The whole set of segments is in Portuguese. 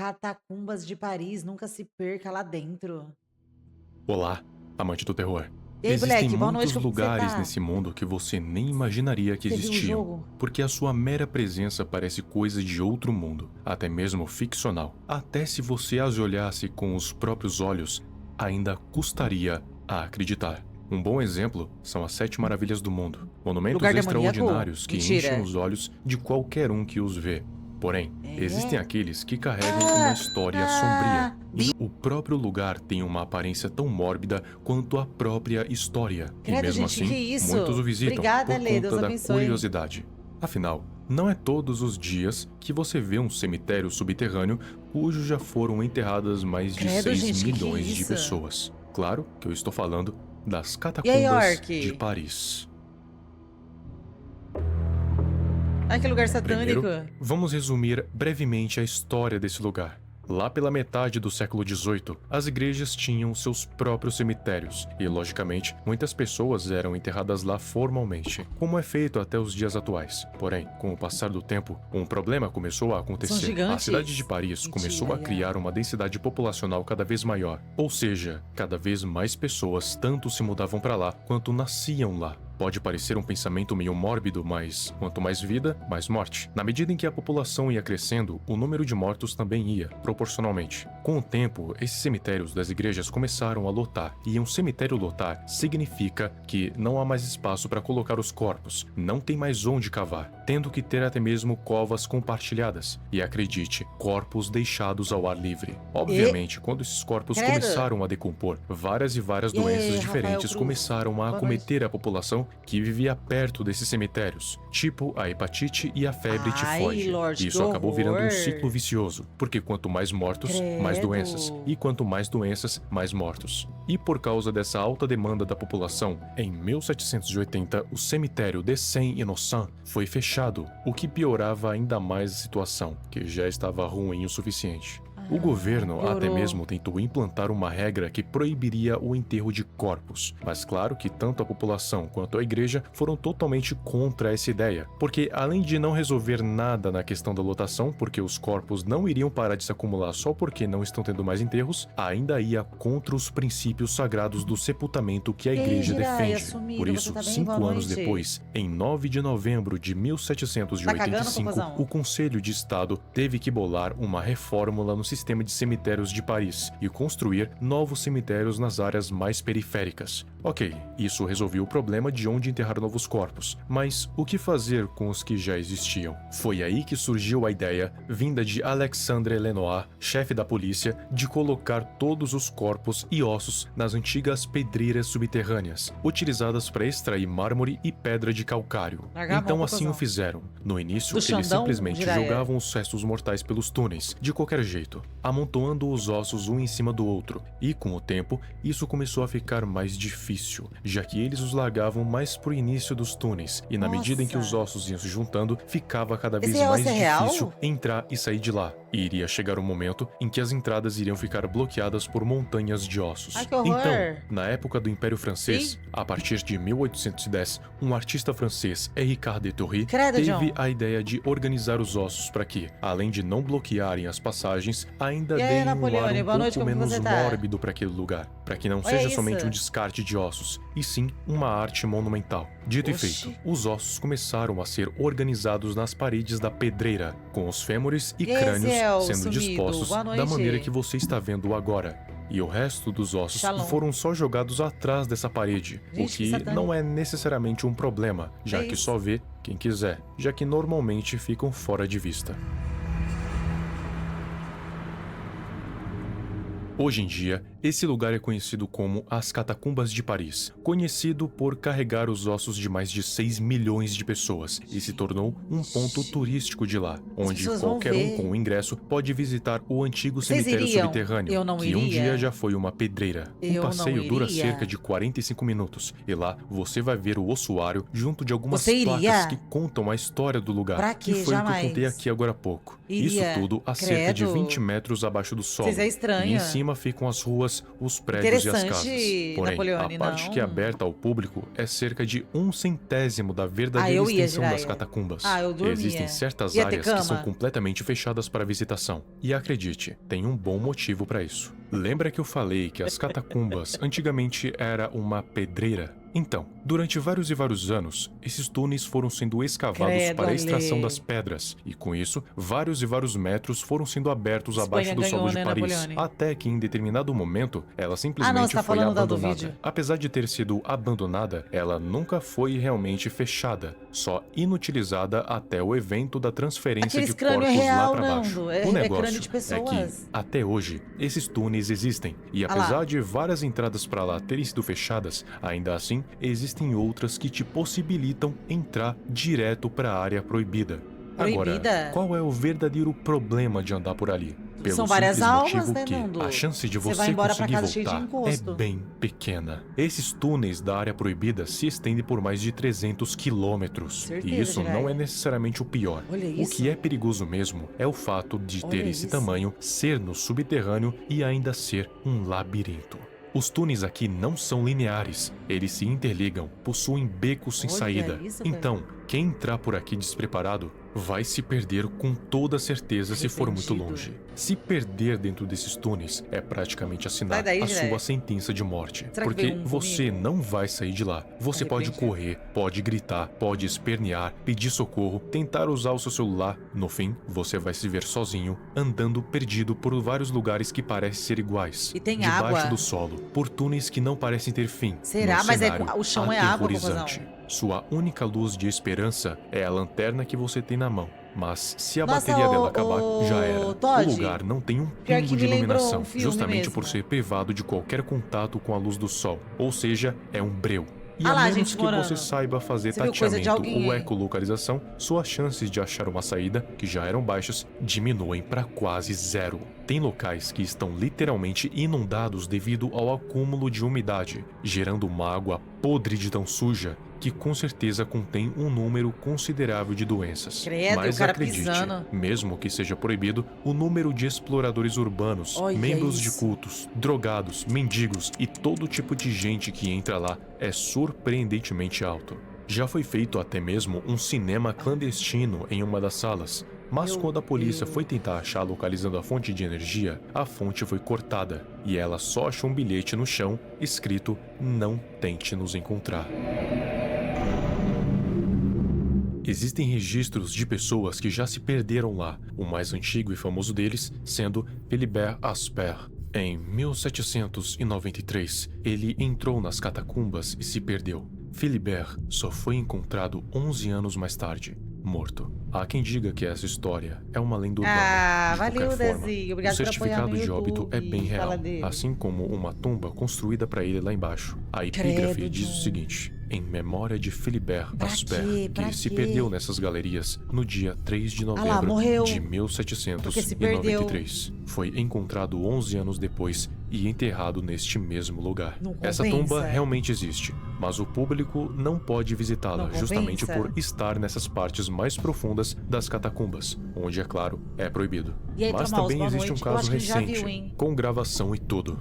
Catacumbas de Paris, nunca se perca lá dentro. Olá, amante do terror. E aí, Existem moleque, boa noite, muitos como que você lugares tá? nesse mundo que você nem imaginaria que Você viu o existiam, jogo? porque a sua mera presença parece coisa de outro mundo, até mesmo ficcional. Até se você as olhasse com os próprios olhos, ainda custaria a acreditar. Um bom exemplo são as Sete Maravilhas do Mundo, monumentos Lugar demoníaco? extraordinários que enchem Mentira. os olhos de qualquer um que os vê. Porém, existem É? aqueles que carregam uma Ah, história sombria, ah, e o próprio lugar tem uma aparência tão mórbida quanto a própria história, e credo, mesmo gente, que assim, muitos isso? o visitam Obrigada, por Lê, Deus conta da abençoe. curiosidade. Afinal, não é todos os dias que você vê um cemitério subterrâneo cujo já foram enterradas mais de Credo, 6 gente, que é milhões de isso? pessoas. Claro que eu estou falando das E aí, catacumbas de Orc? Paris. Ai, que lugar Primeiro, satânico. vamos resumir brevemente a história desse lugar. Lá pela metade do século XVIII, as igrejas tinham seus próprios cemitérios e, logicamente, muitas pessoas eram enterradas lá formalmente, como é feito até os dias atuais. Porém, com o passar do tempo, um problema começou a São acontecer. A gigantes. cidade de Paris Mentira, começou a criar uma densidade populacional cada vez maior, ou seja, cada vez mais pessoas tanto se mudavam para lá quanto nasciam lá. Pode parecer um pensamento meio mórbido, mas quanto mais vida, mais morte. Na medida em que a população ia crescendo, o número de mortos também ia, proporcionalmente. Com o tempo, esses cemitérios das igrejas começaram a lotar, e um cemitério lotar significa que não há mais espaço para colocar os corpos, não tem mais onde cavar, tendo que ter até mesmo covas compartilhadas, e acredite, corpos deixados ao ar livre. Obviamente, quando esses corpos Credo. começaram a decompor, várias e várias E aí, doenças Rafael diferentes Cruz? começaram a Boa noite. acometer a população que vivia perto desses cemitérios, tipo a hepatite e a febre Ai, tifoide. Lorde, Isso que acabou virando um horror. ciclo vicioso, porque quanto mais mortos, mais Credo. doenças, e quanto mais doenças, mais mortos. E por causa dessa alta demanda da população, em 1780 o cemitério de Saint-Innocent foi fechado, o que piorava ainda mais a situação, que já estava ruim o suficiente. O governo até piorou. mesmo tentou implantar uma regra que proibiria o enterro de corpos, mas claro que tanto a população quanto a igreja foram totalmente contra essa ideia, porque além de não resolver nada na questão da lotação, porque os corpos não iriam parar de se acumular só porque não estão tendo mais enterros, ainda ia contra os princípios sagrados do sepultamento que a E aí, igreja Jirai, defende. assumido, Por você isso, tá bem? 5 Boa anos noite. depois, em 9 de novembro de Tá cagando, 1785, cocôzão? o Conselho de Estado teve que bolar uma reformula no sistema de cemitérios de Paris e construir novos cemitérios nas áreas mais periféricas. Ok, isso resolveu o problema de onde enterrar novos corpos, mas o que fazer com os que já existiam? Foi aí que surgiu a ideia, vinda de Alexandre Lenoir, chefe da polícia, de colocar todos os corpos e ossos nas antigas pedreiras subterrâneas, utilizadas para extrair mármore e pedra de calcário. Larga a Então mão, assim o cocôzão. fizeram. No início, Do eles Xandão, simplesmente Jiraiya? jogavam os restos mortais pelos túneis, de qualquer jeito, amontoando os ossos um em cima do outro, e com o tempo, isso começou a ficar mais difícil, já que eles os largavam mais pro início dos túneis, e na medida em que os Nossa. ossos iam se juntando, ficava cada vez Esse mais osso é real? difícil entrar e sair de lá. E iria chegar um momento em que as entradas iriam ficar bloqueadas por montanhas de ossos. Ai, que horror. Então, na época do Império Francês, Sim. a partir de 1810, um artista francês, Ricard de Toury, Credo, teve John. a ideia de organizar os ossos para que, além de não bloquearem as passagens, ainda E aí, deem um ar Napoleone, um boa noite, pouco como que menos você tá? mórbido para aquele lugar, para que não Olha seja isso. somente um descarte de ossos, e sim uma arte monumental. Dito Oxi. e feito, os ossos começaram a ser organizados nas paredes da pedreira, com os fêmures e E esse crânios é o sendo sumido. dispostos Boa da noite. maneira que você está vendo agora. E o resto dos ossos Shalom. foram só jogados atrás dessa parede, o Gente, que que satânico. não é necessariamente um problema, já É que isso. só vê quem quiser, já que normalmente ficam fora de vista. Hoje em dia, esse lugar é conhecido como as Catacumbas de Paris, conhecido por carregar os ossos de mais de 6 milhões de pessoas, e se tornou um ponto turístico de lá, onde pessoas vão qualquer um ver. com o ingresso pode visitar o antigo Vocês cemitério iriam? subterrâneo, Eu não que um iria. dia já foi uma pedreira. Eu O passeio não dura iria. cerca de 45 minutos, e lá você vai ver o ossuário junto de algumas Você iria? placas que contam a história do lugar, Pra que quê? foi o que eu Jamais. contei aqui agora há pouco. Iria. Isso tudo a cerca de Credo. 20 metros abaixo do solo. Vocês é estranho. E em cima cima ficam as ruas, os prédios e as casas. Interessante, Porém, Napoleone, a parte que é não. aberta ao público é cerca de 1/100º da verdadeira Eu ia, extensão das Jiraiya. catacumbas. Eu dormia. Existem certas Ia ter áreas que são cama? completamente fechadas para visitação. E acredite, tem um bom motivo para isso. Lembra que eu falei que as catacumbas antigamente era uma pedreira? Então, durante vários e vários anos, esses túneis foram sendo escavados Credo, para a extração Ale. das pedras, e com isso, vários e vários metros foram sendo abertos abaixo Espanha do ganhou, solo de né, Paris, Napoleone? até que em determinado momento, ela você simplesmente tá foi falando da do abandonada. vídeo. Apesar de ter sido abandonada, ela nunca foi realmente fechada, só inutilizada até o evento da transferência Aqueles de crânio corpos lá real, para baixo. Nando. O É negócio crânio de é pessoas. que, até hoje, esses túneis existem, e Ah lá. apesar de várias entradas para lá terem sido fechadas, ainda assim, existem outras que te possibilitam entrar direto para a área proibida. Agora, Proibida? qual é o verdadeiro problema de andar por ali? Pelo São várias simples almas, motivo né, que Nando? a chance de Você você vai embora pra conseguir casa cheio de voltar encosto. é bem pequena. Esses túneis da área proibida se estendem por mais de 300 quilômetros. Certeza, E isso não Jiraiya. é necessariamente o pior. Olha O isso. que é perigoso mesmo é o fato de Olha ter esse isso. tamanho, ser no subterrâneo e ainda ser um labirinto. Os túneis aqui não são lineares, eles se interligam, possuem becos sem Olha saída. isso, velho. Então, quem entrar por aqui despreparado vai se perder com toda certeza se for muito Arrependido. longe. Se perder dentro desses túneis é praticamente assinar Sai daí, a Jiraiya. sua sentença de morte, Será que porque veio um você comigo? não vai sair de lá. Você pode Arrependido. correr, pode gritar, pode espernear, pedir socorro, tentar usar o seu celular. No fim, você vai se ver sozinho, andando perdido por vários lugares que parecem ser iguais. E tem debaixo água? do solo, por túneis que não parecem ter fim. Será? num Mas cenário o chão é água, aterrorizante. Sua única luz de esperança é a lanterna que você tem na mão. Mas se a Nossa, bateria dela ô, acabar, já era. Todd, O lugar não tem um pior que pingo de me lembrou iluminação, um filme justamente mesmo. por ser privado de qualquer contato com a luz do sol. Ou seja, é um breu. E Ah a lá, menos gente que morando. você saiba fazer Você viu coisa de tateamento alguém ou aí? ecolocalização, suas chances de achar uma saída, que já eram baixas, diminuem para quase zero. Tem locais que estão literalmente inundados devido ao acúmulo de umidade, gerando uma água podre de tão suja que com certeza contém um número considerável de doenças. Credo, Mas o cara acredite, pisando. mesmo que seja proibido, o número de exploradores urbanos, Olha membros de isso. cultos, drogados, mendigos e todo tipo de gente que entra lá é surpreendentemente alto. Já foi feito até mesmo um cinema clandestino em uma das salas, mas Meu quando a polícia Deus. foi tentar achar localizando a fonte de energia, a fonte foi cortada e ela só achou um bilhete no chão escrito "Não tente nos encontrar". Existem registros de pessoas que já se perderam lá, o mais antigo e famoso deles sendo Philibert Asper. Em 1793, ele entrou nas catacumbas e se perdeu. Philibert só foi encontrado 11 anos mais tarde, morto. Há quem diga que essa história é uma lenda urbana. De valeu, qualquer forma, Dezinho. o Obrigado por apoiar certificado no de óbito YouTube. é bem real, Fala dele. assim como uma tumba construída para ele lá embaixo. A epígrafe Credo, diz o John. seguinte: em memória de Philibert Pra Asper, quê? que Pra se quê? perdeu nessas galerias no dia 3 de lá, novembro morreu. de Porque se perdeu. 1793. Foi encontrado 11 anos depois e enterrado neste mesmo lugar. Não Essa compensa. tumba realmente existe, mas o público não pode visitá-la, Não justamente compensa. por estar nessas partes mais profundas das catacumbas, onde, é claro, é proibido. E aí, Mas Tromaus, também boa existe um noite. Eu caso acho que ele já recente, viu, hein? com gravação e tudo.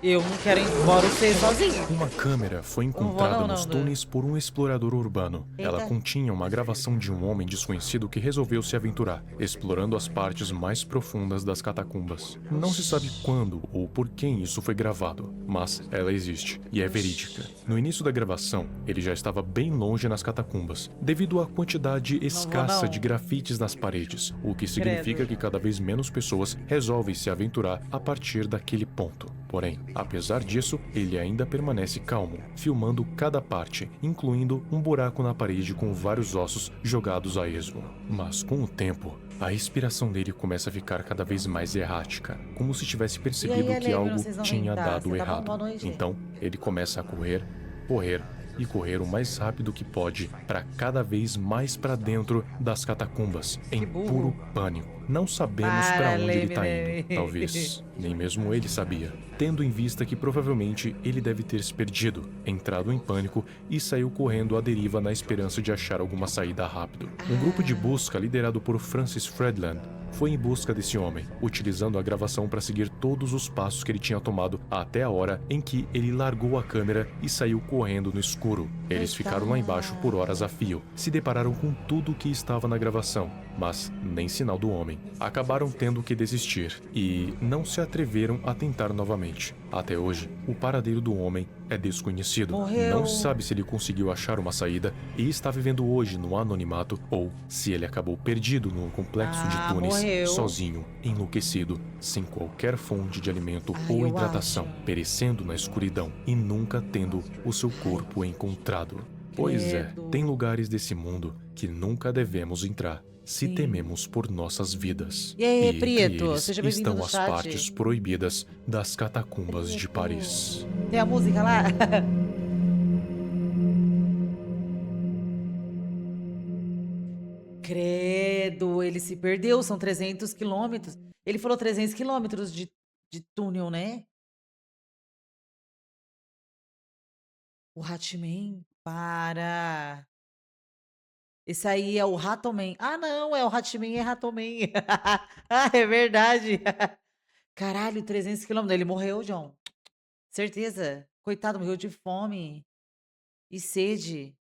Eu não quero ir embora você sozinho. Uma câmera foi vou encontrada não, nos Nando. túneis por um explorador urbano. Eita. Ela continha uma gravação de um homem desconhecido que resolveu se aventurar, explorando as partes mais profundas das catacumbas. Não se sabe quando ou por quem isso foi gravado, mas ela existe e é verídica. No início da gravação, ele já estava bem longe nas catacumbas, devido à quantidade escassa não. de grafites nas paredes, o que significa que cada vez menos pessoas resolvem se aventurar a partir daquele ponto. Porém, apesar disso, ele ainda permanece calmo, filmando cada parte, incluindo um buraco na parede com vários ossos jogados a esmo. Mas com o tempo, a respiração dele começa a ficar cada vez mais errática, como se tivesse percebido E aí, que algo 1990, tinha dado você tá bom? errado. Boa noite. Então, ele começa a correr, correr e correr o mais rápido que pode para cada vez mais para dentro das catacumbas, em burro. puro pânico. Não sabemos Para, para onde ele tá Leme. indo, talvez nem mesmo ele sabia, tendo em vista que provavelmente ele deve ter se perdido, entrado em pânico e saiu correndo à deriva na esperança de achar alguma saída rápido. Um grupo de busca liderado por Francis Fredland foi em busca desse homem, utilizando a gravação para seguir todos os passos que ele tinha tomado até a hora em que ele largou a câmera e saiu correndo no escuro. Eles ficaram lá embaixo por horas a fio, se depararam com tudo o que estava na gravação, mas nem sinal do homem. Acabaram tendo que desistir e não se atreveram a tentar novamente. Até hoje, o paradeiro do homem é desconhecido. Não se Morreu. sabe se ele conseguiu achar uma saída e está vivendo hoje no anonimato ou se ele acabou perdido num complexo de Ah, túneis, morreu. sozinho, enlouquecido, sem qualquer fonte de alimento Ah, ou eu hidratação, acho. perecendo na escuridão e nunca tendo o seu corpo encontrado. Pois é, Credo. tem lugares desse mundo que nunca devemos entrar se Sim. tememos por nossas vidas. E aí, entre Prieto? eles Seja bem-vindo estão no as chat. partes proibidas das catacumbas de Prieto. Paris. Tem a música lá? Credo, ele se perdeu, são 300 quilômetros. Ele falou 300 quilômetros de túnel, né? O Hatman? Para. Esse aí é o Ratoman. Ah, não, é o Hatman, é Ratoman. Ah, é verdade. Caralho, 300 quilômetros. Ele morreu, John. Certeza. Coitado, morreu de fome e sede.